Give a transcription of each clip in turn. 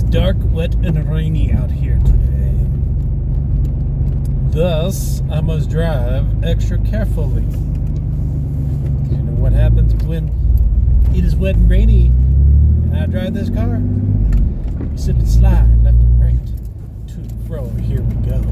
dark, wet, and rainy out here today. Thus, I must drive extra carefully. You know what happens when it is wet and rainy and I drive this car? You slip and slide left and right, to and fro. Here we go.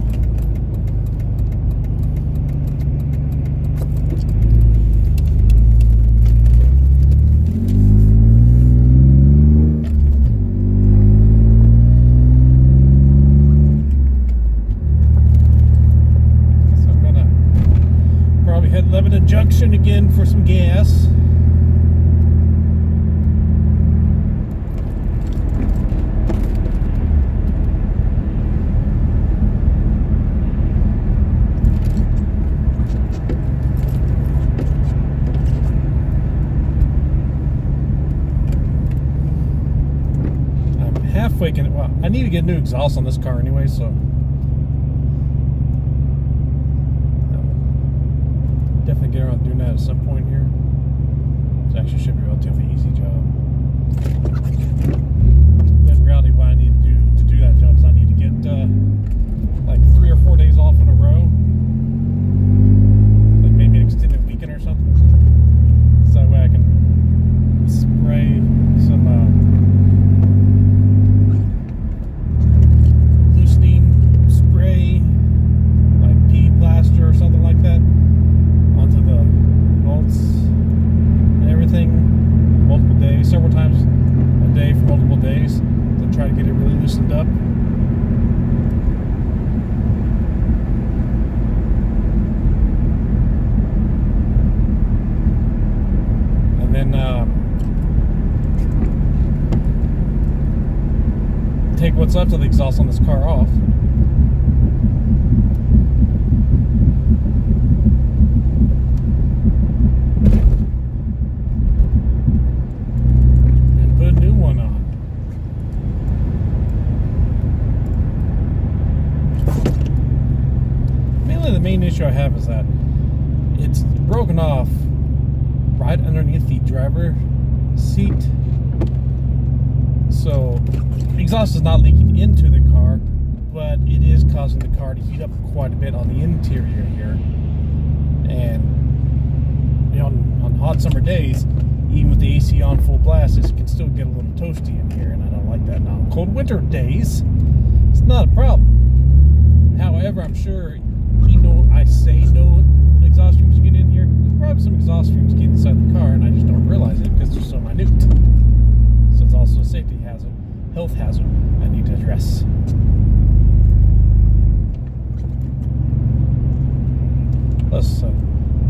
Lebanon Junction again for some gas. I'm halfway well, I need to get a new exhaust on this car anyway, so definitely get around doing that at some point here. It actually should be a relatively easy job. But in reality, what I need to do that job is I need to get like 3 or 4 days off in a row, like maybe an extended weekend or something. So that way I can spray some Glistening spray, like pea plaster or something like that, onto the bolts and everything, multiple days, several times a day for multiple days, to try to get it really loosened up. And then take what's left of the exhaust on this car off. The main issue I have is that it's broken off right underneath the driver seat, so the exhaust is not leaking into the car, but it is causing the car to heat up quite a bit on the interior here. And you know, on hot summer days, even with the AC on full blast, it can still get a little toasty in here, and I don't like that. Now, cold winter days, it's not a problem. However, I'm sure, even though I say no exhaust fumes get in here, there's probably some exhaust fumes get inside the car, and I just don't realize it because they're so minute. So it's also a safety hazard, health hazard I need to address. Plus,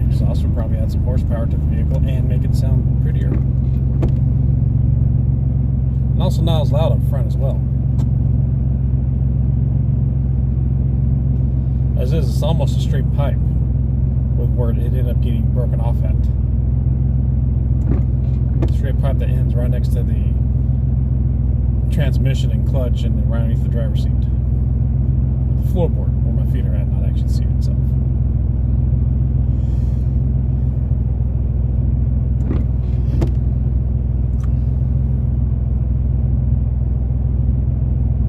exhaust will probably add some horsepower to the vehicle and make it sound prettier. And also not as loud up front as well. As is, it's almost a straight pipe with where it ended up getting broken off at. Straight pipe that ends right next to the transmission and clutch and right underneath the driver's seat. The floorboard, where my feet are at, not actually the seat itself.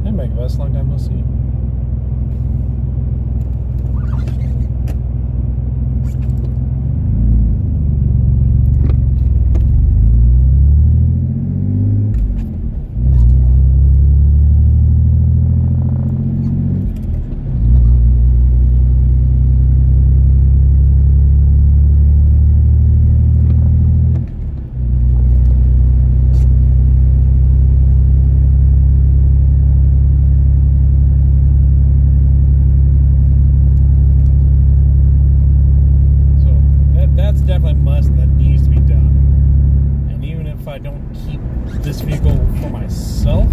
Hey, Mega Bus, long time no see. This vehicle for myself,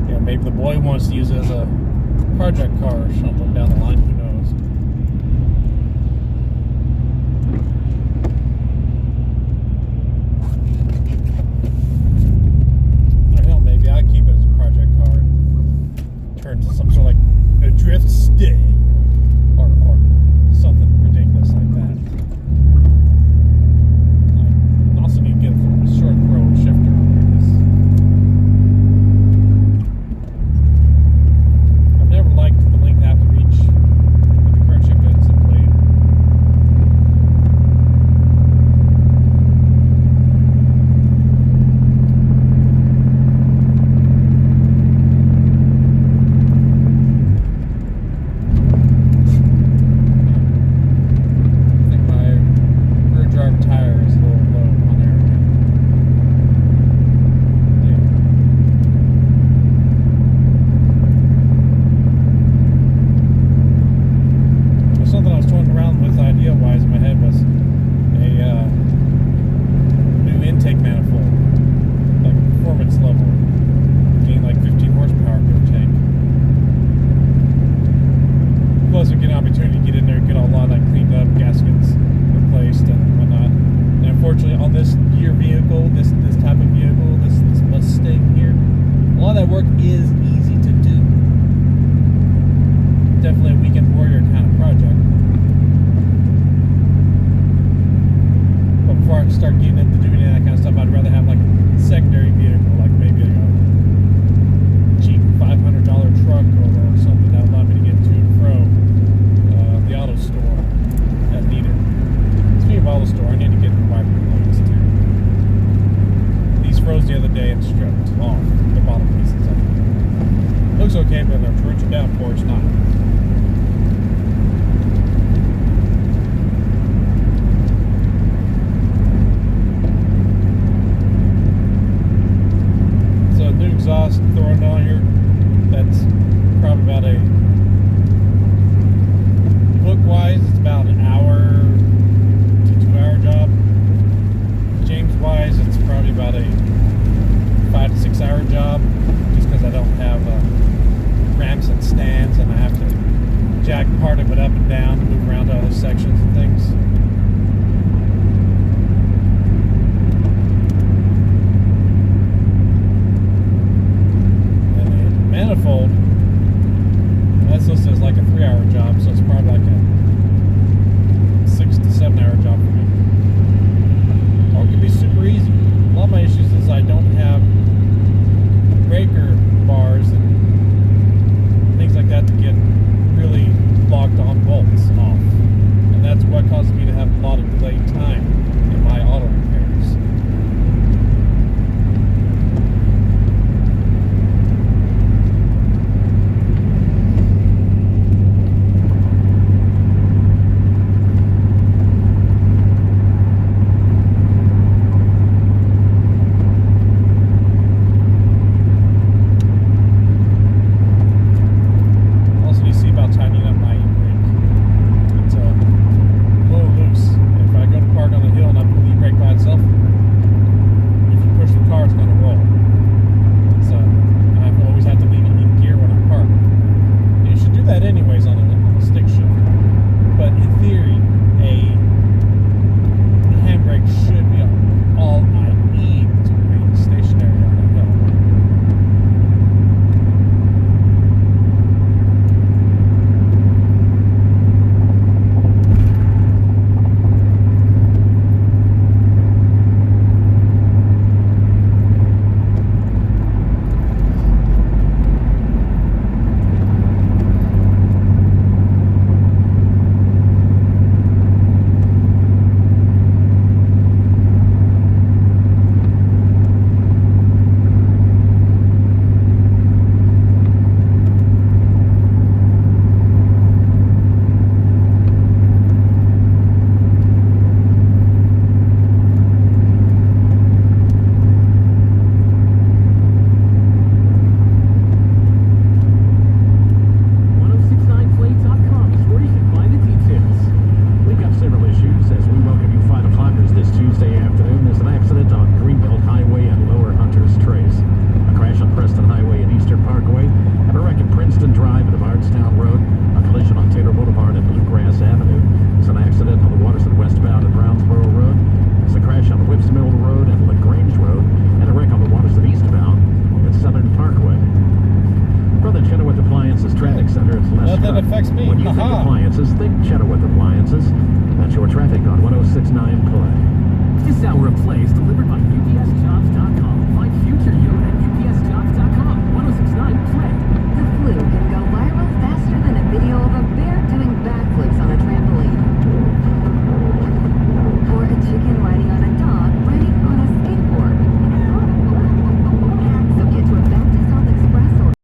you know, maybe the boy wants to use it as a project car or something down the line, who knows. Or hell, maybe I keep it as a project car and turn to some sort of like a drift stick or something ridiculous like that. I also need to get a short throw shifter on there. that work is easy to do. Definitely a weekend warrior kind of project. But before I start getting into doing that kind of stuff, I'd rather have like a secondary vehicle, like maybe a cheap $500 truck or something that will allow me to get to and fro the auto store that needed. Speaking of auto store, I need to get the wiper blades too. These froze the other day and stripped off the bottom pieces of it. Looks okay, but in a torrential downpour, it's not. So new exhaust throwing on here. That's probably about a book-wise, it's about an hour to 2 hour job. James-wise, it's probably about a 5 to 6 hour job, just because I don't have ramps and stands, and I have to jack part of it up and down to move around to other sections and things. And the manifold, that's listed as like a 3 hour job, so it's probably like a 6 to 7 hour job for me. Or it can be super easy. A lot of my issues is I don't have breaker bars and things like that to get really locked on bolts off. And that's what causes me to have a lot of delayed time in my auto repairs. That affects me. When you think appliances, think Chenoweth Appliances. That's your traffic on 106.9 Play. This hour of play is delivered by UPSJobs.com. Find future you at UPSJobs.com. 106.9 Play. The flu can go viral faster than a video of a bear doing backflips on a trampoline. Or a chicken riding on a dog riding on a skateboard. So get to a Baptist Health Express or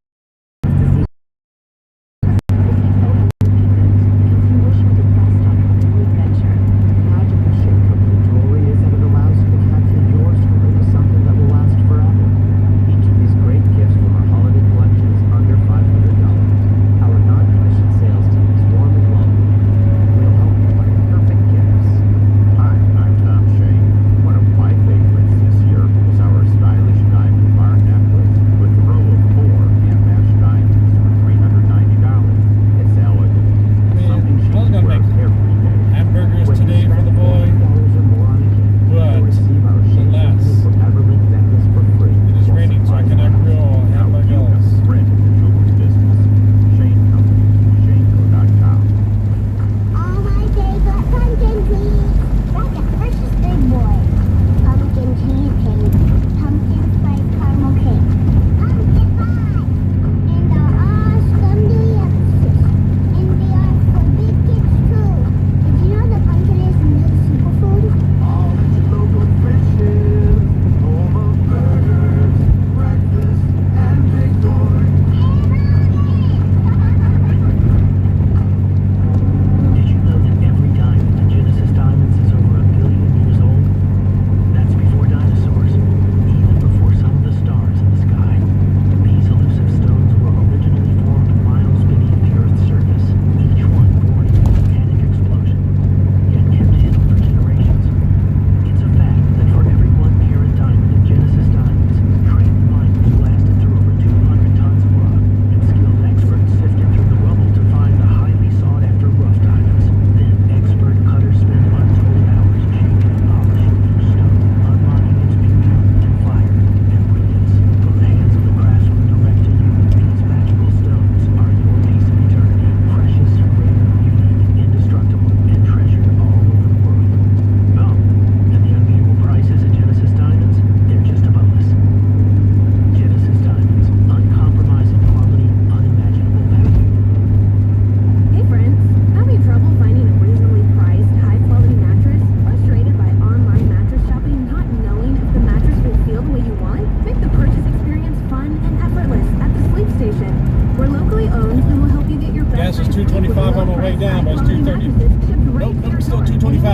225 on my way down, but it's 230. Nope, nope, still 225.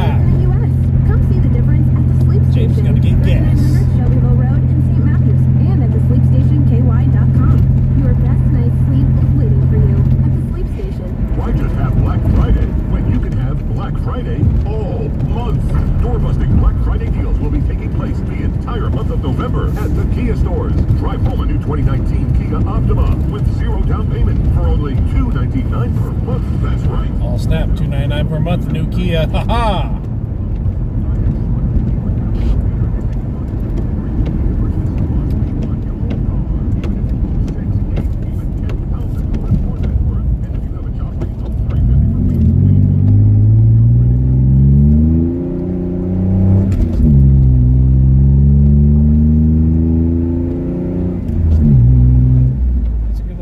Come see the difference at the sleep station. James is gonna get gas. 3900 Shelbyville Road in St. Matthews and at thesleepstationky.com. Your best night's sleep is waiting for you at the sleep station. Why just have Black Friday when you can have Black Friday all month? Door-busting Black Friday deals will be taking place the entire month of November at the Kia stores. Drive home a new 2019 Kia Optima with 0 down payment for only $299 per month. That's right. All snap, $299 per month, new Kia. Haha!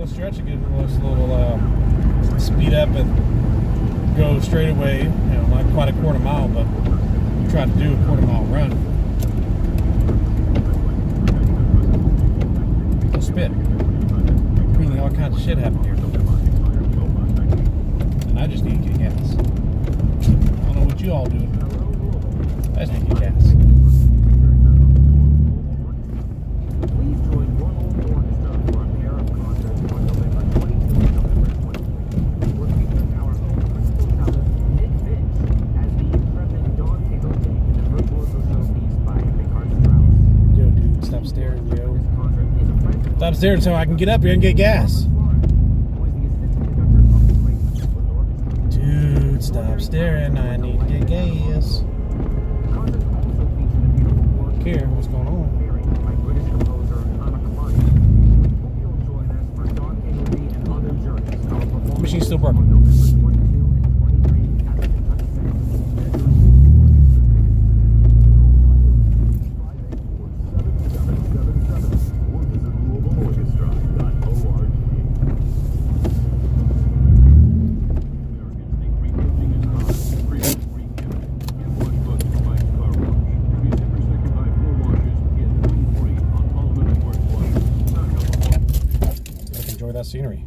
Stretch, a good little speed up and go straight away. You know, not quite a quarter mile, but we tried to do a quarter mile run. Don't spit. Really, all kinds of shit happened here. And I just need to get gas. I don't know what you all do. I just need to get gas. Stop staring so I can get up here and get gas. Dude, stop staring. I need to get gas. Don't care what's going on. Machine's still broken. Enjoy that scenery.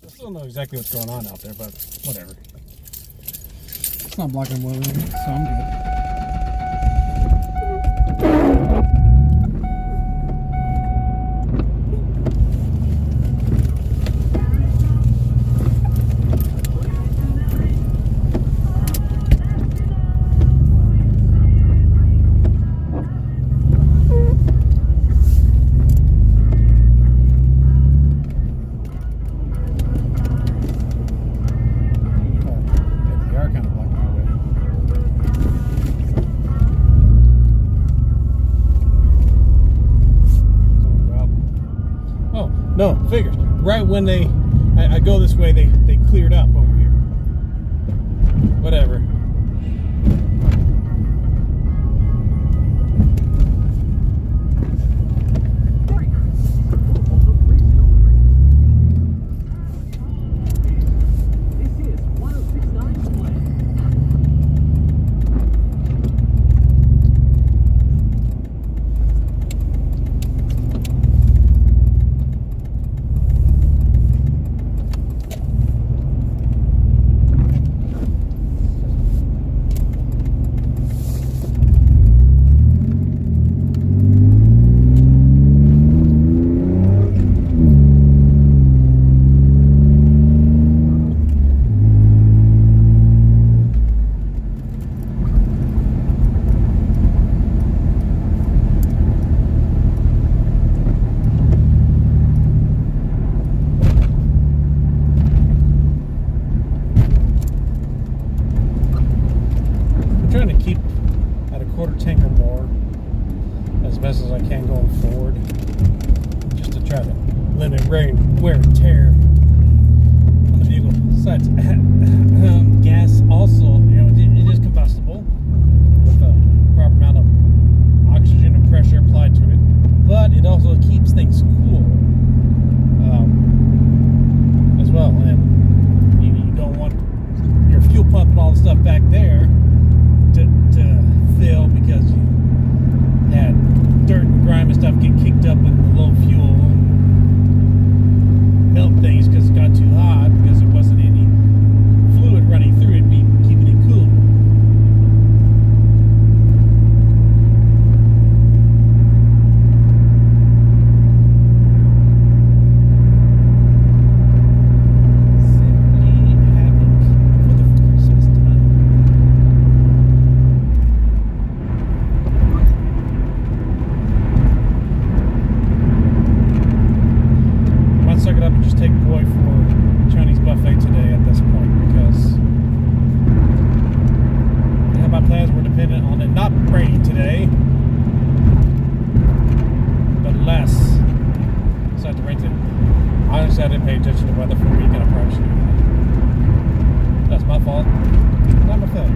I still don't know exactly what's going on out there, but whatever. It's not blocking weather, so I'm good. No, figures. Right when they I go this way, they cleared up over here. Whatever. This is 1069 Play. Trying to keep at a quarter tank or more as best as I can going forward, just to try to limit wear and tear on the vehicle. Besides, gas also, it is combustible with a proper amount of oxygen and pressure applied to it, but it also keeps things cool as well. And you don't want your fuel pump and all the stuff back there to fill because you had dirt and grime and stuff get kicked up in the low fuel and melt things because it got too hot because there wasn't any fluid running through it, keeping it cool. Suck it up and just take boy for Chinese buffet today at this point, because my plans were dependent on it not raining today, but less. So I had to rain today. Honestly, I didn't pay attention to weather for a weekend. I probably should have. That's my fault. Not my fault.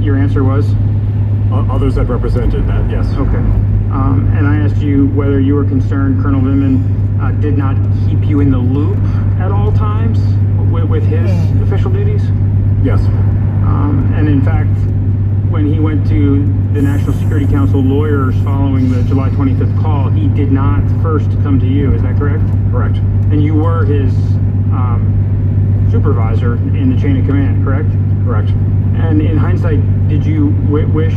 your answer was? Others had represented that, yes. Okay. And I asked you whether you were concerned Colonel Vindman did not keep you in the loop at all times with his official duties? Yes. And in fact, when he went to the National Security Council lawyers following the July 25th call, he did not first come to you, is that correct? Correct. And you were his supervisor in the chain of command, correct? Correct. And in hindsight, did you wish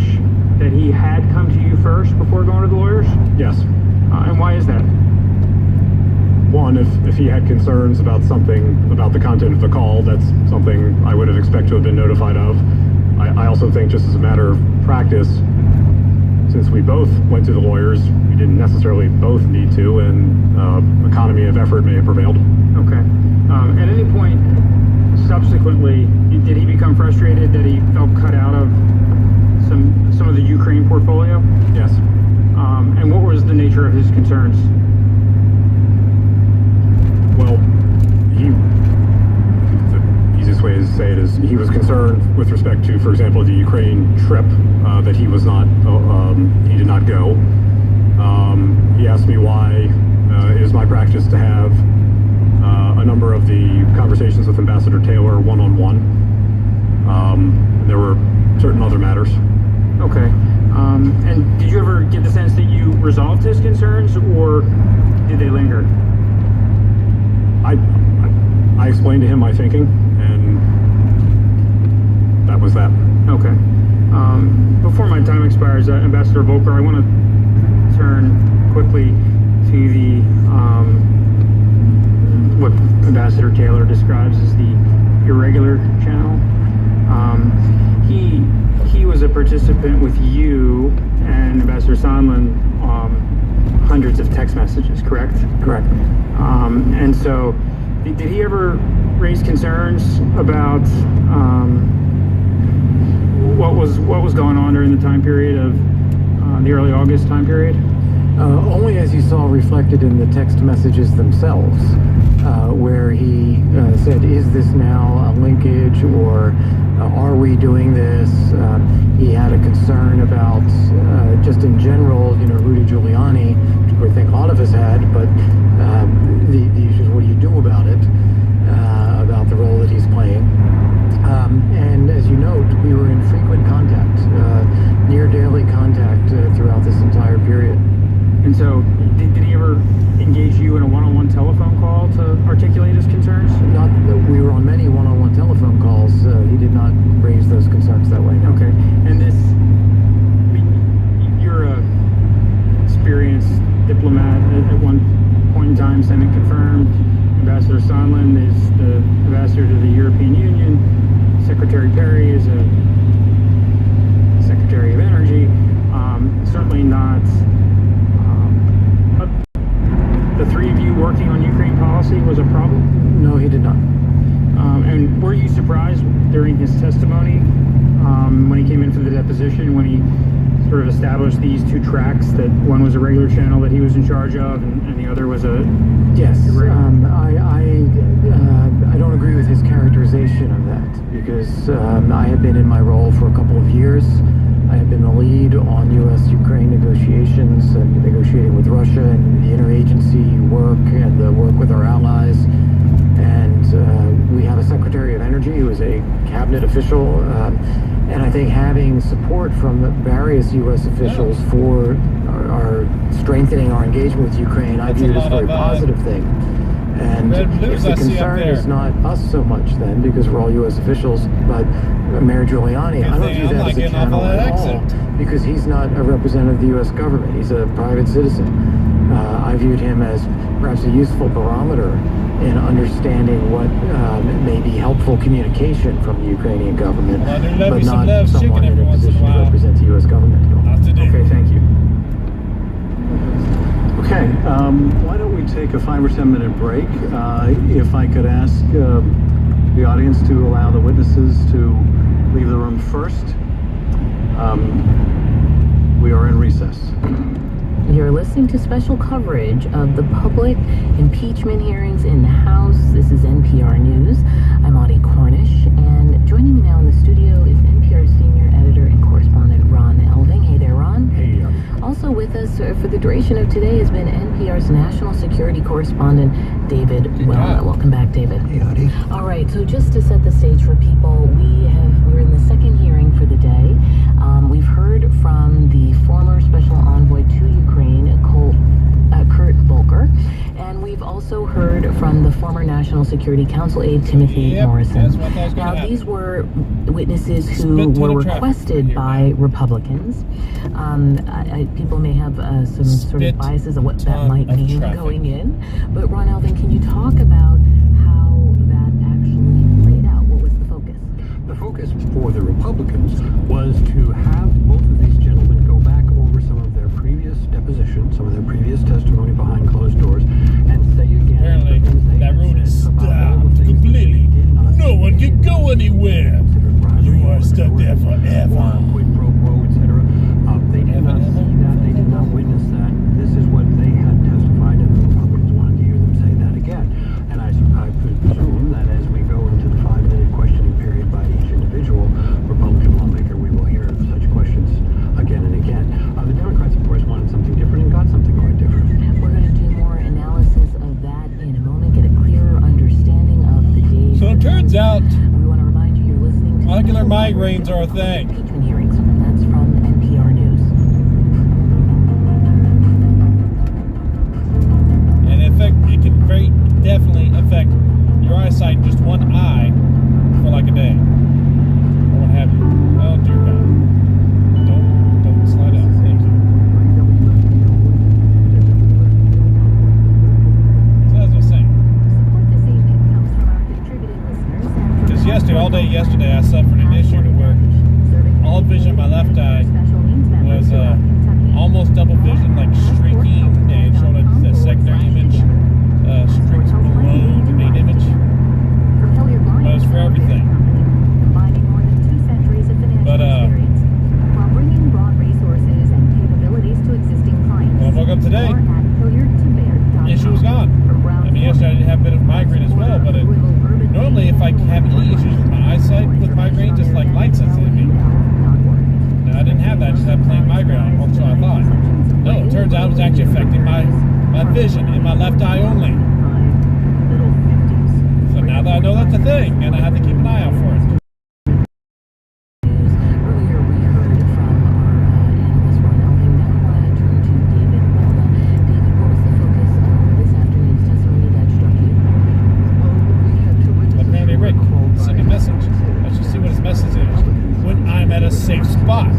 that he had come to you first before going to the lawyers? Yes. And why is that? One, if he had concerns about something, about the content of the call, that's something I would have expected to have been notified of. I also think, just as a matter of practice, since we both went to the lawyers, we didn't necessarily both need to, and economy of effort may have prevailed. Okay. At any point subsequently, did he become frustrated that he felt cut out of some of the Ukraine portfolio? Yes. And what was the nature of his concerns? Well, the easiest way to say it is he was concerned with respect to, for example, the Ukraine trip, that he was not, he did not go. He asked me why it is my practice to have a number of the conversations with Ambassador Taylor one-on-one. There were certain other matters. Okay. And did you ever get the sense that you resolved his concerns, or did they linger? I explained to him my thinking, and that was that. Okay. Before my time expires, Ambassador Volker, I want to turn quickly to the what Ambassador Taylor describes as the irregular channel. He was a participant with you and Ambassador Sondland, hundreds of text messages, correct? Correct. And so, did he ever raise concerns about what was going on during the time period of the early August time period? Only as you saw reflected in the text messages themselves, where he said, is this now a linkage, or are we doing this? He had a concern about, just in general, Rudy Giuliani, which I think a lot of us had, but the issues, what do you do about it, about the role that he's playing. And as you note, we were in frequent contact, near daily contact throughout this entire period. And so, did he ever engage you in a one-on-one telephone call to articulate his concerns? Not that we were on many one-on-one telephone calls. He did not raise those concerns that way. No. Okay. And this, you're a experienced diplomat at one point in time, Senate confirmed. Ambassador Sondland is the ambassador to the European Union. Secretary Perry is a Secretary of Energy. Certainly not. The three of you working on Ukraine policy was a problem? No, he did not. And were you surprised during his testimony when he came in for the deposition, when he sort of established these two tracks, that one was a regular channel that he was in charge of, and the other was a... Yes, I don't agree with his characterization of that, because I have been in my role for a couple of years. I have been the lead on U.S.-Ukraine negotiations and negotiating with Russia and the interagency work and the work with our allies. And we have a Secretary of Energy who is a cabinet official. And I think having support from the various U.S. officials for our strengthening our engagement with Ukraine, I view it as a very positive thing. And if the concern is not us so much then, because we're all U.S. officials, but Mayor Giuliani, I don't view that as a channel at all, because he's not a representative of the U.S. government. He's a private citizen. I viewed him as perhaps a useful barometer in understanding what may be helpful communication from the Ukrainian government, but not someone in a position to represent the U.S. government. Okay, thank you. Okay, why don't we take a 5 or 10 minute break? If I could ask the audience to allow the witnesses to leave the room first. We are in recess. You're listening to special coverage of the public impeachment hearings in the House. This is NPR News. I'm Audie Cornish, and joining me now in the studio is NPR senior editor us for the duration of today has been NPR's national security correspondent, David Wellnut. Welcome back, David. Hey, Audie. All right, so just to set the stage for people, we're in the second hearing for the day. We've heard from the former special envoy to Ukraine, Kurt Volker, and we've also heard from the former National Security Council aide, Timothy Morrison. Now, these were witnesses who were requested by Republicans. People may have some sort of biases of what that might mean going in, but Ron Alvin, can you talk about how that actually played out? What was the focus? The focus for the Republicans was to have both of these gentlemen go back over some of their previous depositions, some of their previous testimony behind closed doors, and say again. Apparently, that road is stopped completely. No one can go anywhere. You are stuck there forever. Quid pro quo, etc. They did not see that. They did not witness that. This is what they had testified, and the Republicans wanted to hear them say that again. And I presume that as we go into the 5-minute questioning period by each individual Republican lawmaker, we will hear such questions again and again. The Democrats, of course, wanted something different and got something quite different. We're going to do more analysis of that in a moment, get a clearer understanding of the day. So it turns out, we want to remind you you're listening to ocular migraines are a thing. Impeachment hearings. That's from NPR News. And in fact, it can very definitely affect your eyesight in just one eye for like a day. Or what have you. Oh dear God. Don't slide out. Thank you. So as I was saying. Support this evening comes from our contributing listeners and Because all day yesterday, I suffered an issue to where all vision in my left eye was almost double vision, like streaking, and showing a secondary image, streaks below the main image. But it was for everything. But while bringing broad resources and capabilities to existing clients. when I woke up today, the issue was gone. I mean, yesterday I did have a bit of migraine as well, but normally if I have any issues with my eyesight with migraine, just like light sensitivity. Now I didn't have that, I just had plain migraine, or so I thought. No, it turns out it was actually affecting my vision in my left eye only. So now that I know that's a thing, and I have to keep an eye out for it. Earlier we heard from our analyst Ron Alvin. Now I want to turn to David Wellnut. David, what was the focus of this afternoon's testimony that struck you? Apparently Rick sent me a message. Let's just see what his message is. When I'm at a safe spot.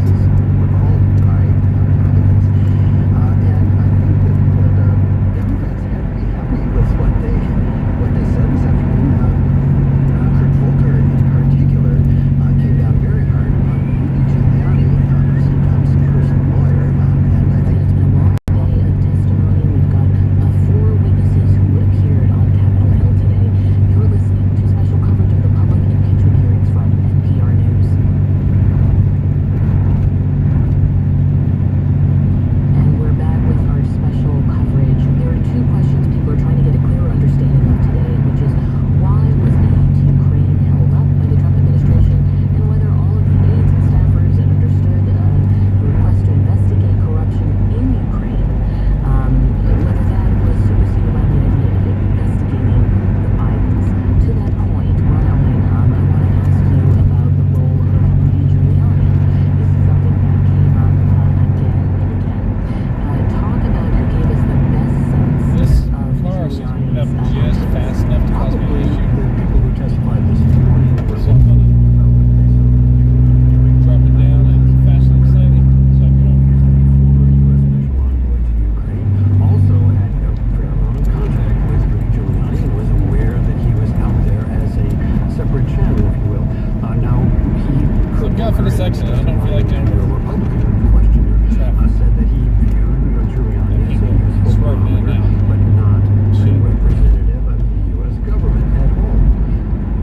section. I don't feel like doing it. Republican questioner said that he viewed Giuliani as a useful lawyer, but not a representative of the U.S. government at all.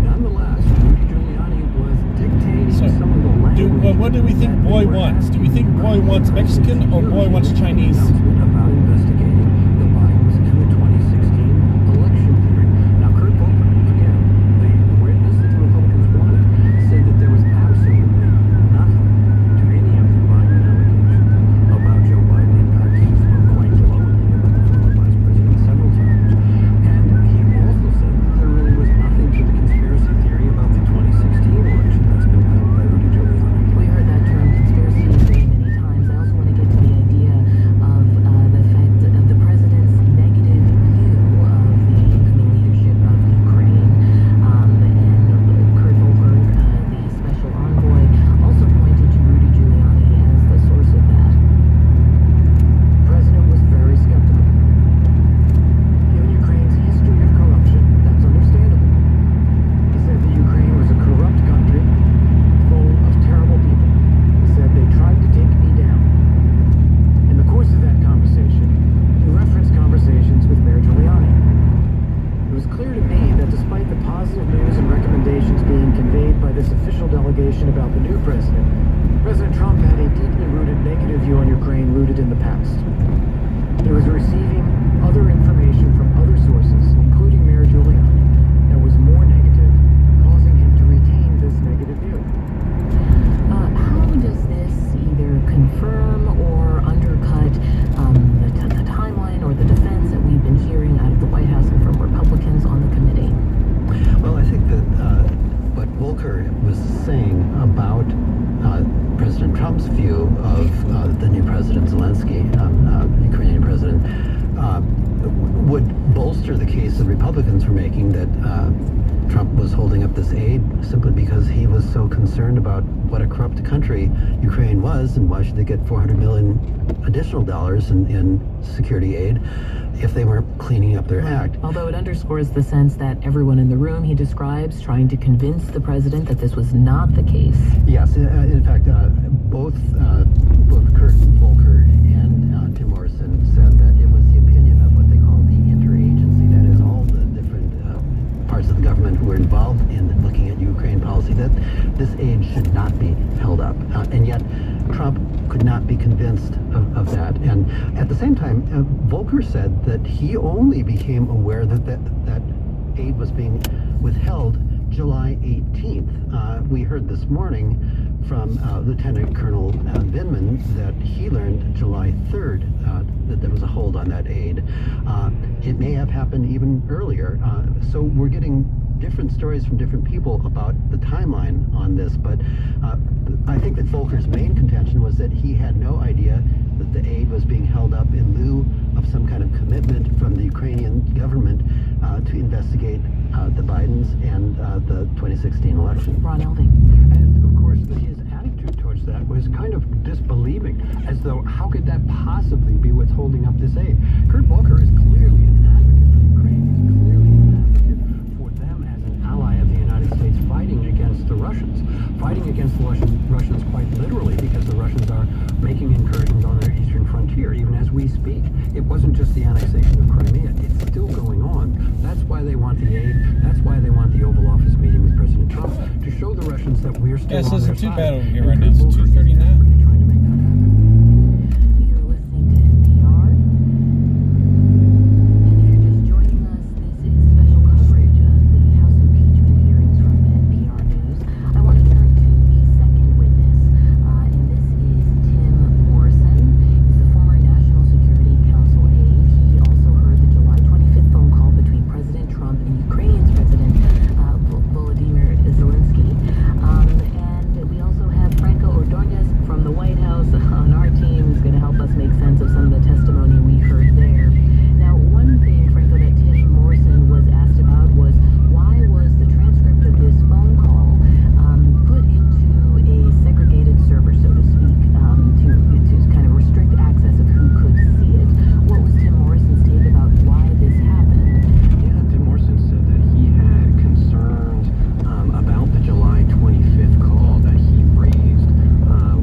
Nonetheless, Rudy Giuliani was dictating some of the language. What do we think Boy wants? Do we think Boy wants Mexican or Boy wants Chinese? About investigating the Bidens and the 2016 election theory. Now, Kurt Volker, again, the witness that the Republicans wanted, said that there was absolutely nothing to any of the Biden allegations about Joe Biden impacting his Republicans were making that Trump was holding up this aid simply because he was so concerned about what a corrupt country Ukraine was, and why should they get $400 million additional dollars in security aid if they weren't cleaning up their act. Although it underscores the sense that everyone in the room he describes trying to convince the president that this was not the case. Yes, in fact, both Kurt Volker and Tim Morrison said that it was the opinion of what they call the interagency, that is all the different parts of the government who were involved in looking at Ukraine policy, that this aid should not be held up. And yet Trump could not be convinced of that. And at the same time, Volker said that he only became aware that aid was being withheld July 18th. We heard this morning from Lieutenant Colonel Vindman that he learned July 3rd that there was a hold on that aid. It may have happened even earlier. So we're getting different stories from different people about the timeline on this, but I think that Volker's main contention was that he had no idea that the aid was being held up in lieu of some kind of commitment from the Ukrainian government to investigate the Bidens and the 2016 election. Ron Elving. And of course, his attitude towards that was kind of disbelieving, as though how could that possibly be what's holding up this aid? Kurt Volker is clearly an advocate for Ukraine. He's clearly an advocate for them as an ally of the United States fighting against the Russians. Fighting against the Russians quite literally, because the Russians are making incursions on their eastern frontier, even as we speak. It wasn't just the annexation of Crimea. It's still going on. That's why they want the aid. That's why they want the Oval Office meeting with President Trump, to show the Russians that we're still on their side. Yes, isn't too bad over here right now. It's 2:39. You're listening to NPR. And if you're just joining us, this is special coverage of the House impeachment hearings from NPR News. I want to turn to the second witness, and this is Tim Morrison. He's a former National Security Council aide. He also heard the July 25th phone call between President Trump and Ukrainian President Volodymyr Zelensky. And we also have Franco Ordonez from the White House on our team. Is going to help us make sense of some of the testimony we heard there. Now, one thing, Franco, that Tim Morrison was asked about was why was the transcript of this phone call put into a segregated server, so to speak, to kind of restrict access of who could see it. What was Tim Morrison's take about why this happened? Yeah, Tim Morrison said that he had concerns about the July 25th call that he raised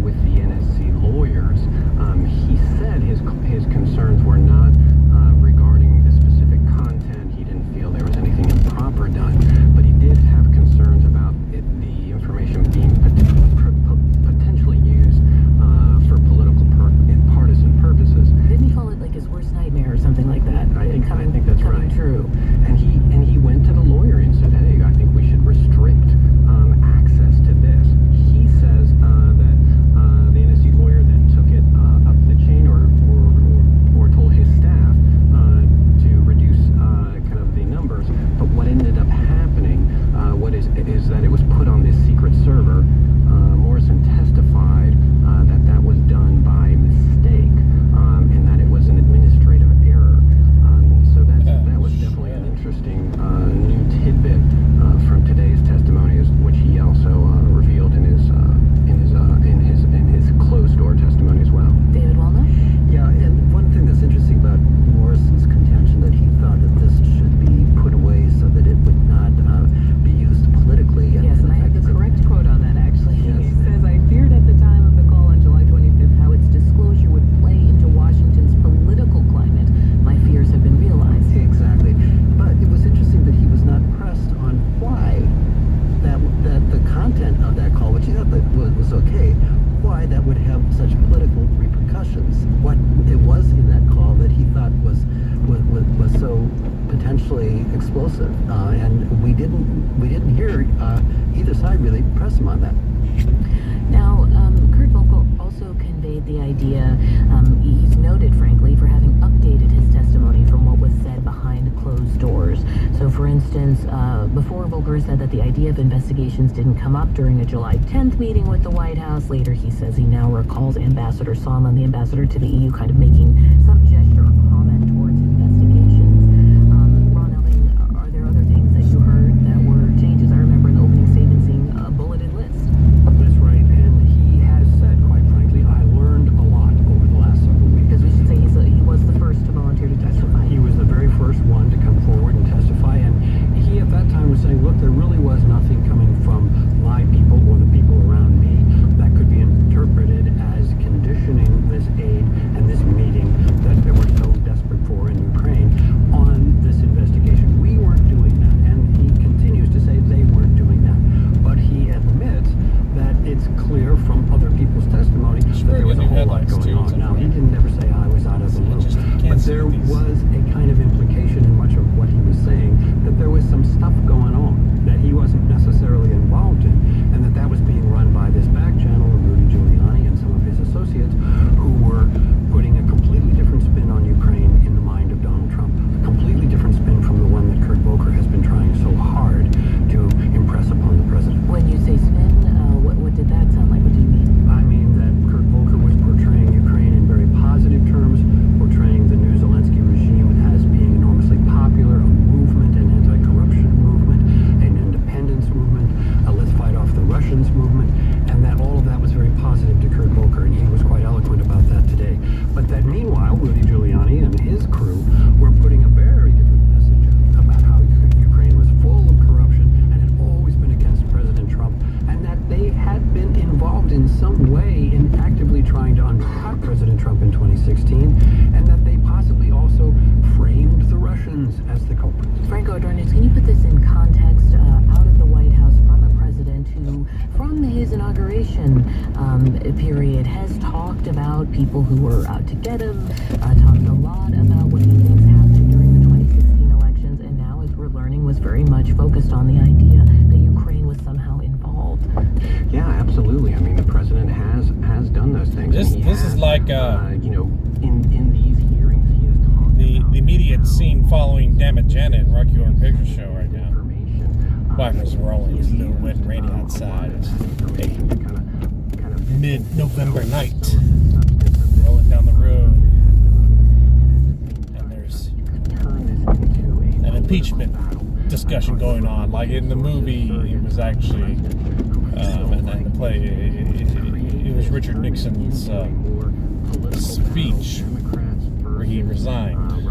with the NSC lawyers. He said his concerns were not regarding the specific content. He didn't feel there was anything improper done, but he did have concerns about the information being potentially used for political and partisan purposes. Didn't he call it like his worst nightmare or something like that? I think that's right. True. And he went to the lawyer and said, "Hey, I think we should restrict access to this." He says that the NSC lawyer then took it up the chain or told his staff to reduce kind of the numbers. But what ended up happening is that it was put on this secret server. Morrison testified that was done by mistake, and that it was an administrative error. So that was definitely an interesting new tidbit from today's testimony, which he also revealed in his closed door testimony as well. David Walner? Yeah, and one thing that's interesting about Morrison's contention that he thought that this should be put away so that it would not be used politically. Yes, and I have the correct quote on that, actually. Yes. He says, "I feared at the time of the call on July 25th how its disclosure would play into Washington's political climate. My fears have been realized." Exactly. But it was interesting that he was not pressed on why that the content of that call, which he thought that was okay, why that would have such political repercussions. What it was in that call that he thought was so potentially explosive, and we didn't hear either side really press him on that. Now, Kurt Volker also conveyed the idea, he's noted, frankly, for having updated his testimony from what was said behind closed doors. So, for instance, before Volker said that the idea of investigations didn't come up during a July 10th meeting with the White House. Later, he says he now recalls Ambassador Sondland, the ambassador to the EU, kind of making some gesture or comment towards investigations. Ron Elving, are lines going too. on. Now, he didn't ever say I was out of the loop, but there was a kind of implication in much of what he was saying that there was some stuff going on that he wasn't necessarily involved in, and that was being run by this back channel of Rudy Giuliani and some of his associates who were putting a completely different spin on Ukraine in the mind of Donald Trump, a completely different spin from the one that Kurt Volker has been trying so hard to impress upon the president. When you say spin, what did that sound like? What do you mean? I mean that Kurt Volker was portraying Ukraine in very positive terms, portraying the new Zelensky regime as being enormously popular, a movement, an anti-corruption movement, an independence movement, a let's fight off the Russians movement, and that all of that was very positive to Kurt Volker, and he was quite eloquent about that today. But that meanwhile, Rudy Giuliani and his crew were putting a very different message out about how Ukraine was full of corruption and had always been against President Trump, and that they had been involved in some way in actively trying to undercut President Trump in 2016, and that they possibly also framed the Russians as the culprits. Franco Adornis, can you put this in context out of the White House from a president who, from his inauguration period, has talked about people who were out to get him, talked a lot about what he thinks happened during the 2016 elections, and now, as we're learning, was very much focused on the idea that Ukraine was somehow involved. Yeah, absolutely. I mean, the president has done those things. This is like you know, in these hearings, he has talked the about immediate how scene following Damn It Janet in Rocky Horror Picture Show right now. information, Wipers rolling, it's a little wet and rainy outside. It's a mid-November night. Rolling down the road. And there's an impeachment discussion going on. Like in the movie, it was actually, and the play, it was Richard Nixon's speech where he resigned.